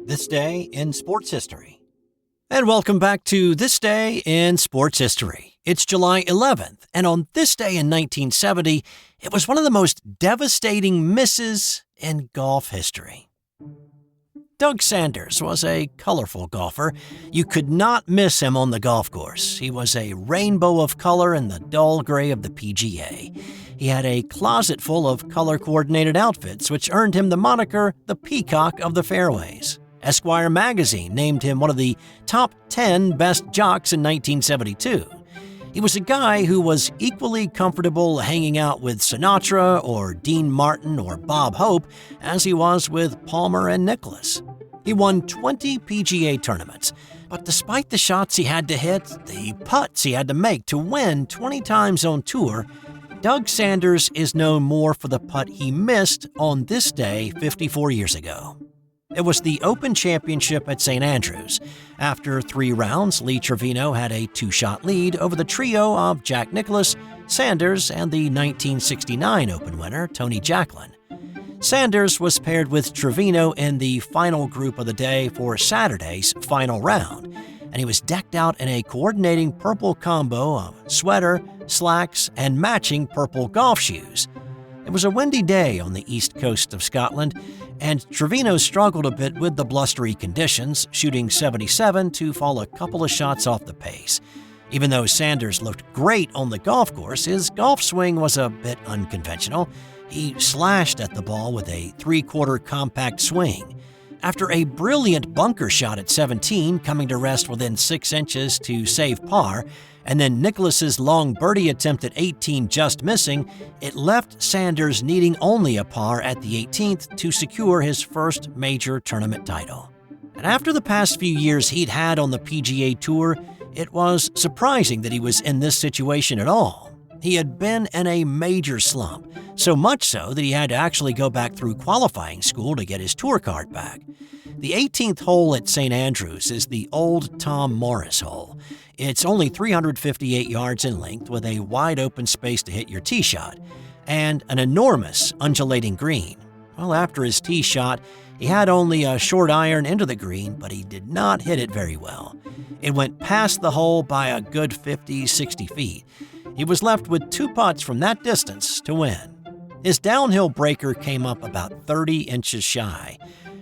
This Day in Sports History. And welcome back to This Day in Sports History. It's July 11th, and on this day in 1970, it was one of the most devastating misses in golf history. Doug Sanders was a colorful golfer. You could not miss him on the golf course. He was a rainbow of color in the dull gray of the PGA. He had a closet full of color-coordinated outfits, which earned him the moniker the Peacock of the Fairways. Esquire magazine named him one of the top 10 best jocks in 1972. He was a guy who was equally comfortable hanging out with Sinatra or Dean Martin or Bob Hope as he was with Palmer and Nicklaus. He won 20 PGA tournaments, but despite the shots he had to hit, the putts he had to make to win 20 times on tour, Doug Sanders is known more for the putt he missed on this day 54 years ago. It was the Open Championship at St. Andrews. After 3 rounds, Lee Trevino had a 2-shot lead over the trio of Jack Nicklaus, Sanders, and the 1969 Open winner, Tony Jacklin. Sanders was paired with Trevino in the final group of the day for Saturday's final round, and he was decked out in a coordinating purple combo of sweater, slacks, and matching purple golf shoes. It was a windy day on the east coast of Scotland, and Trevino struggled a bit with the blustery conditions, shooting 77 to fall a couple of shots off the pace. Even though Sanders looked great on the golf course, his golf swing was a bit unconventional. He slashed at the ball with a 3/4 compact swing. After a brilliant bunker shot at 17, coming to rest within 6 inches to save par, and then Nicklaus's long birdie attempt at 18 just missing, it left Sanders needing only a par at the 18th to secure his first major tournament title. And after the past few years he'd had on the PGA Tour, it was surprising that he was in this situation at all. He had been in a major slump, so much so that he had to actually go back through qualifying school to get his tour card back. The 18th hole at St. Andrews is the Old Tom Morris hole. It's only 358 yards in length with a wide open space to hit your tee shot, and an enormous undulating green. Well, after his tee shot, he had only a short iron into the green, but he did not hit it very well. It went past the hole by a good 50, 60 feet. He was left with 2 putts from that distance to win. His downhill breaker came up about 30 inches shy.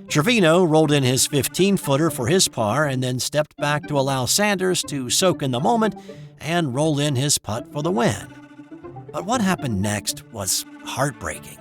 Trevino rolled in his 15-footer for his par and then stepped back to allow Sanders to soak in the moment and roll in his putt for the win. But what happened next was heartbreaking.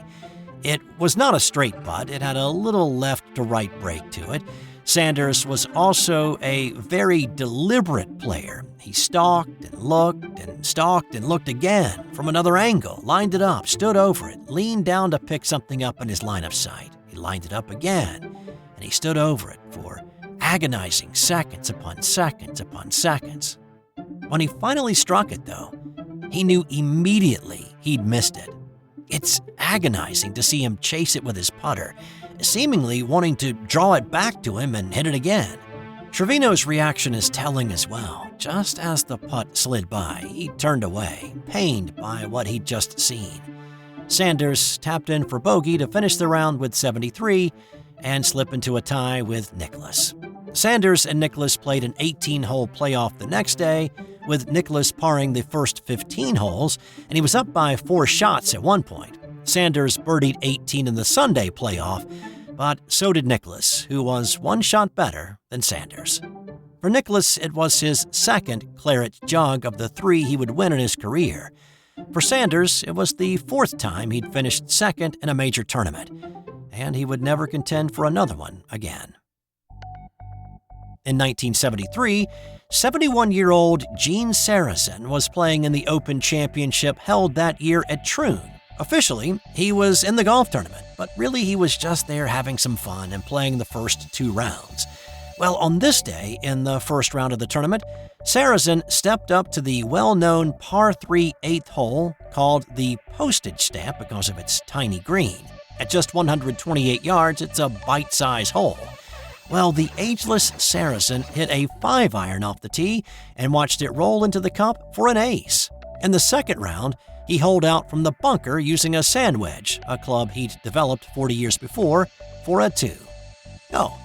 It was not a straight putt. It had a little left-to-right break to it. Sanders was also a very deliberate player. He stalked and looked and stalked and looked again from another angle, lined it up, stood over it, leaned down to pick something up in his line of sight. He lined it up again, and he stood over it for agonizing seconds upon seconds upon seconds. When he finally struck it, though, he knew immediately he'd missed it. It's agonizing to see him chase it with his putter, seemingly wanting to draw it back to him and hit it again. Trevino's reaction is telling as well. Just as the putt slid by, he turned away, pained by what he'd just seen. Sanders tapped in for bogey to finish the round with 73 and slip into a tie with Nicklaus. Sanders and Nicklaus played an 18-hole playoff the next day, with Nicklaus parring the first 15 holes, and he was up by 4 shots at one point. Sanders birdied 18 in the Sunday playoff, but so did Nicklaus, who was 1 shot better than Sanders. For Nicklaus, it was his second claret jug of the 3 he would win in his career. For Sanders, it was the 4th time he'd finished second in a major tournament, and he would never contend for another one again. In 1973, 71-year-old Gene Sarazen was playing in the Open Championship held that year at Troon. Officially, he was in the golf tournament, but really he was just there having some fun and playing the first 2 rounds. Well, on this day, in the first round of the tournament, Sarazen stepped up to the well-known par 3 8th hole called the postage stamp because of its tiny green. At just 128 yards, it's a bite-sized hole. Well, the ageless Sarazen hit a 5-iron off the tee and watched it roll into the cup for an ace. In the second round, he holed out from the bunker using a sand wedge, a club he'd developed 40 years before, for a 2. Oh,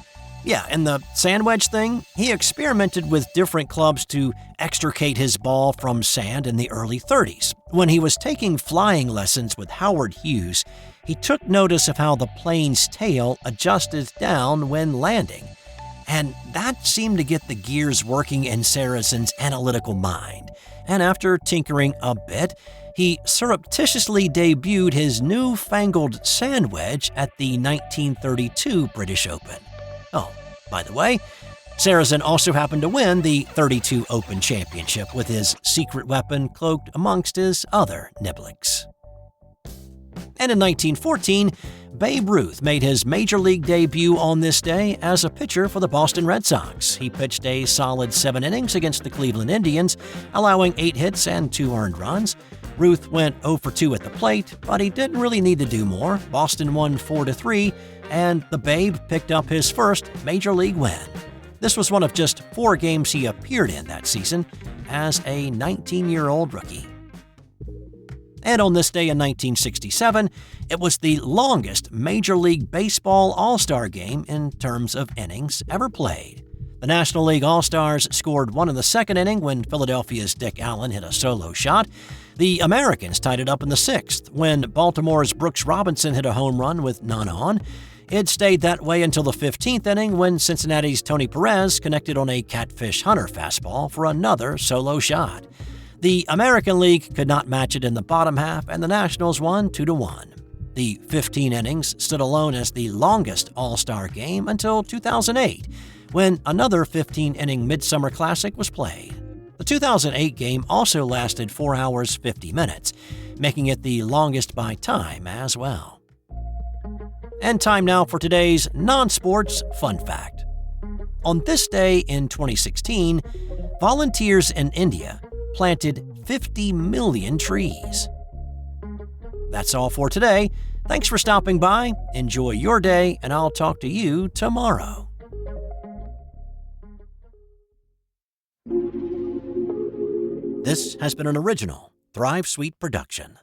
yeah, and the sand wedge thing? He experimented with different clubs to extricate his ball from sand in the early 30s. When he was taking flying lessons with Howard Hughes, he took notice of how the plane's tail adjusted down when landing. And that seemed to get the gears working in Sarazen's analytical mind. And after tinkering a bit, he surreptitiously debuted his newfangled sand wedge at the 1932 British Open. Oh, by the way, Sarazen also happened to win the 32 Open Championship with his secret weapon cloaked amongst his other niblicks. And in 1914, Babe Ruth made his major league debut on this day as a pitcher for the Boston Red Sox. He pitched a solid 7 innings against the Cleveland Indians, allowing 8 hits and 2 earned runs. Ruth went 0 for 2 at the plate, but he didn't really need to do more. Boston won 4-3, and the Babe picked up his first major league win. This was one of just 4 games he appeared in that season as a 19-year-old rookie. And on this day in 1967, it was the longest Major League Baseball All-Star Game in terms of innings ever played. The National League All-Stars scored 1 in the second inning when Philadelphia's Dick Allen hit a solo shot. The Americans tied it up in the 6th when Baltimore's Brooks Robinson hit a home run with none on. It stayed that way until the 15th inning when Cincinnati's Tony Perez connected on a catfish hunter fastball for another solo shot. The American League could not match it in the bottom half, and the Nationals won 2-1. The 15 innings stood alone as the longest All-Star game until 2008, when another 15-inning Midsummer Classic was played. The 2008 game also lasted 4 hours 50 minutes, making it the longest by time as well. And time now for today's non-sports fun fact. On this day in 2016, volunteers in India planted 50 million trees. That's all for today. Thanks for stopping by. Enjoy your day, and I'll talk to you tomorrow. This has been an original Thrive Suite production.